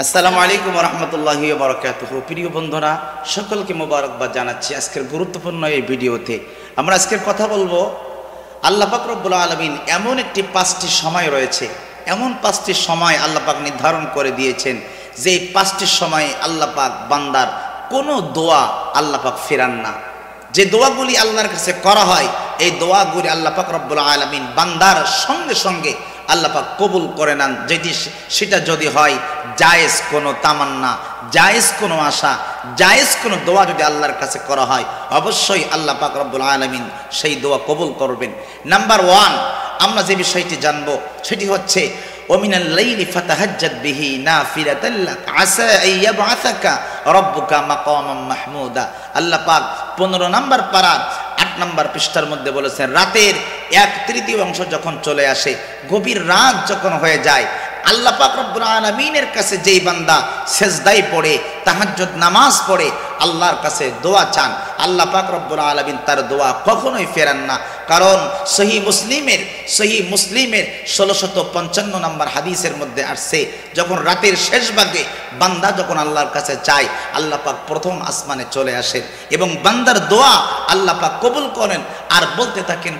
আসসালামু আলাইকুম ওয়া রাহমাতুল্লাহি ওয়া বারাকাতুহু। প্রিয় বন্ধুরা, সকলকে মোবারকবাদ জানাচ্ছি আজকের গুরুত্বপূর্ণ এই ভিডিওতে। আমরা আজকের কথা বলবো আল্লাহ পাক রব্বুল আলামিন এমন একটি 5টি সময় রয়েছে, এমন 5টি সময় আল্লাহ পাক নির্ধারণ করে দিয়েছেন যে এই 5টি সময়ে আল্লাহ পাক বান্দার কোনো দোয়া আল্লাহ পাক ফেরান না। যে দোয়াগুলি আল্লাহর কাছে করা হয় এই দোয়াগুলি আল্লাহ পাক রব্বুল আলামিন বান্দার সঙ্গে সঙ্গে আল্লাহ পাক কবুল করে নেন। যেটি সেটা যদি হয় জায়েজ কোনো তামান্না, জায়েজ কোনো আশা, জায়েজ কোনো দোয়া যদি আল্লাহর কাছে করা হয় অবশ্যই আল্লাহ পাক রব্বুল আলামিন সেই দোয়া কবুল করবেন। নাম্বার 1 আমরা যে বিষয়টি জানবো সেটি হচ্ছে ওমিনাল লাইলি ফাতাহাজ্জাদ বিহি নাফিলাতাল লাক আসা আইয়াবআসাকা রাব্বুকা মাকামান মাহমুদা। আল্লাহ পাক 15 নম্বর পারা 8 নম্বর পৃষ্ঠার মধ্যে বলেছেন রাতের 1/3 যখন চলে আসে, গভীর রাত যখন হয়ে যায়, আল্লাহ পাক রব্বুল আলামিনের কাছে যেই বান্দা সেজদায় পড়ে, তাহাজ্জুদ নামাজ পড়ে, আল্লাহর কাছে দোয়া চান, আল্লাহ পাক রব্বুল আলামিন তার দোয়া কখনোই ফেরান না। কারণ সহিহ মুসলিমের 1655 নম্বর হাদিসের মধ্যে আসছে যখন রাতের শেষ ভাগে বান্দা যখন আল্লাহর কাছে চায় আল্লাহ পাক প্রথম আসমানে চলে আসেন এবং বান্দার দোয়া আল্লাহ পাক কবুল করেন আর বলতে থাকেন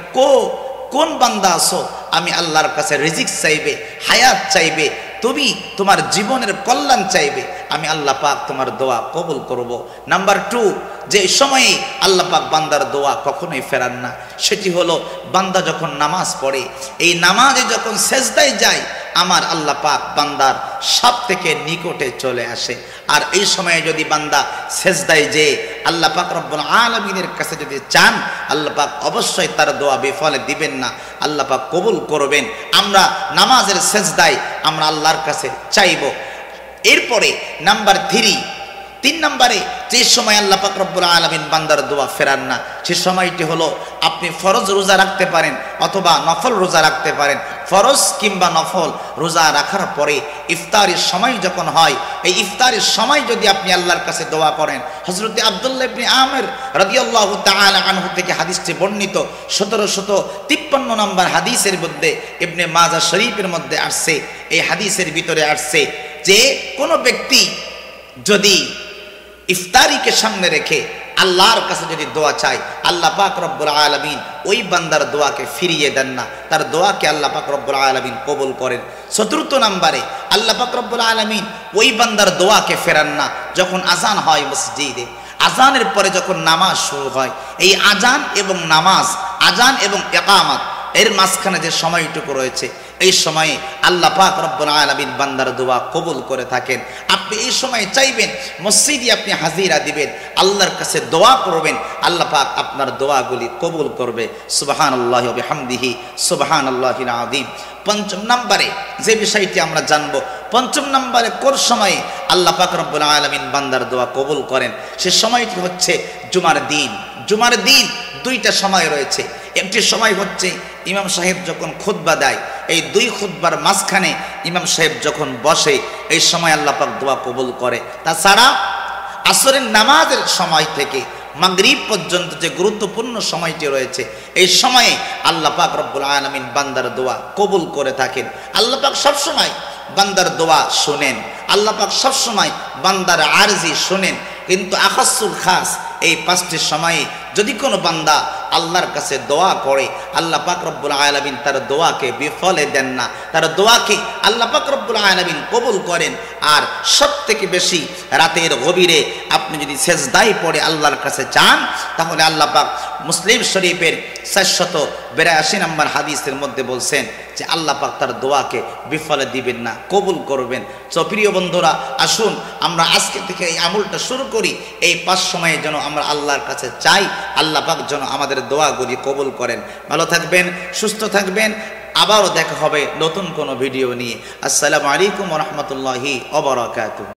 কোন বান্দা আছো আমি আল্লাহর কাছে রিজিক চাইবে, হায়াত চাইবে, তুমি তোমার জীবনের কল্যাণ চাইবে, আমি আল্লাহ পাক তোমার দোয়া কবুল করব। নাম্বার 2 যে সময়ে আল্লাহ পাক বান্দার দোয়া কখনোই ফেরান না সেটি হলো বান্দা যখন নামাজ পড়ে, এই নামাজে যখন সেজদায় যায় আমার আল্লাহ পাক বান্দার সব থেকে নিকটে চলে আসে। আর এই সময়ে যদি বান্দা সেজদায় যে আল্লাহ পাক রব্বুল আলামিনের কাছে যদি চান আল্লাহ পাক অবশ্যই তার দোয়া বিফলে দিবেন না, আল্লাহ পাক কবুল করবেন। আমরা নামাজের সেজদায় আমরা আল্লাহর কাছে চাইব। এরপরে নাম্বার 3 নম্বরে যে সময় আল্লাহ পাক রব্বুল আলামিন বান্দার দোয়া ফেরান না সে সময়টি হলো আপনি ফরজ রোজা রাখতে পারেন অথবা নফল রোজা রাখতে পারেন। ফরজ কিংবা নফল রোজা রাখার পরে ইফতারের সময় যখন হয় এই ইফতারের সময় যদি আপনি আল্লাহর কাছে দোয়া করেন, হযরত আব্দুল্লাহ ইবনে আমির রাদিয়াল্লাহু তাআলা আনহু থেকে হাদিসটি বর্ণিত 1753 নম্বর হাদিসের মধ্যে ইবনে মাজাহ শরীফের মধ্যে আসছে। এই হাদিসের ভিতরে আসছে যে কোনো ব্যক্তি যদি ইফতারিকে সামনে রেখে আল্লাহর কাছে যদি দোয়া চায় আল্লাহ পাক রব্বুল আলামিন ওই বান্দার দোয়াকে ফিরিয়ে দেন না, তার দোয়াকে আল্লাহ পাক রব্বুল আলামিন কবুল করেন। 4th নম্বরে আল্লাহ পাক রব্বুল আলামিন ওই বান্দার দোয়াকে ফেরান না যখন আজান হয় মসজিদে, আজানের পরে যখন নামাজ শুরু হয়, এই আজান এবং নামাজ, আজান এবং ইকামত এর মাঝখানে যে সময়টুকু রয়েছে এই সময়ে আল্লাহ পাক রব্বুল আলামিন বান্দার দোয়া কবুল করে থাকেন। আপনি এই সময় চাইবেন মসজিদে আপনি হাজিরা দিবেন, আল্লাহর কাছে দোয়া করবেন, আল্লাহ পাক আপনার দোয়াগুলি কবুল করবে। সুবহানাল্লাহি ওয়া বিহামদিহি সুবহানাল্লাহিল আযীম। 5 নম্বরে যে বিষয়টি আমরা জানবো, 5 নম্বরে কোন সময়ে আল্লাহ পাক রব্বুল আলামিন বান্দার দোয়া কবুল করেন সে সময়টি হচ্ছে জুমার দিন। জুমার দিন 2টা সময় রয়েছে। একটি সময় হচ্ছে ইমাম সাহেব যখন খুতবা দেয়, এই 2 খুতবার মাঝখানে ইমাম সাহেব যখন বসে এই সময় আল্লাহ পাক দোয়া কবুল করে। তাছাড়া আসরের নামাজের সময় থেকে মাগরিব পর্যন্ত যে গুরুত্বপূর্ণ সময়টি রয়েছে এই সময়ে আল্লাহ পাক রব্বুল আলামিন বান্দার দোয়া কবুল করে থাকেন। আল্লাহ পাক সব সময় বান্দার দোয়া শুনেন, আল্লাহ পাক সব সময় বান্দার আরজি শুনেন, কিন্তু আখাসুল খাস এই 5টি সময়ে যদি কোনো বান্দা আল্লাহর কাছে দোয়া করে আল্লাহ পাক রব্বুল আলামিন তার দোয়াকে বিফলে দেন না, তার দোয়াকে আল্লাহ পাক রব্বুল আলামিন কবুল করেন। আর সবথেকে বেশি রাতের গভীরে আপনি যদি সেজদায় পড়ে আল্লাহর কাছে চান তাহলে আল্লাহ পাক মুসলিম শরীফের 482 নম্বর হাদিসের মধ্যে বলছেন যে আল্লাহ পাক তার দোয়াকে বিফলে দিবেন না, কবুল করবেন। তো প্রিয় বন্ধুরা, আসুন আমরা আজকে থেকে এই আমলটা শুরু করি, এই 5 সময়ে যেন আমরা আল্লাহর কাছে চাই, আল্লাহ পাক যেন আমাদের দোয়াগুলি কবুল করেন। ভালো থাকবেন, সুস্থ থাকবেন, আবারও দেখা হবে নতুন কোনো ভিডিও নিয়ে। আসসালামু আলাইকুম ওয়া রাহমাতুল্লাহি ওয়া বারাকাতুহু।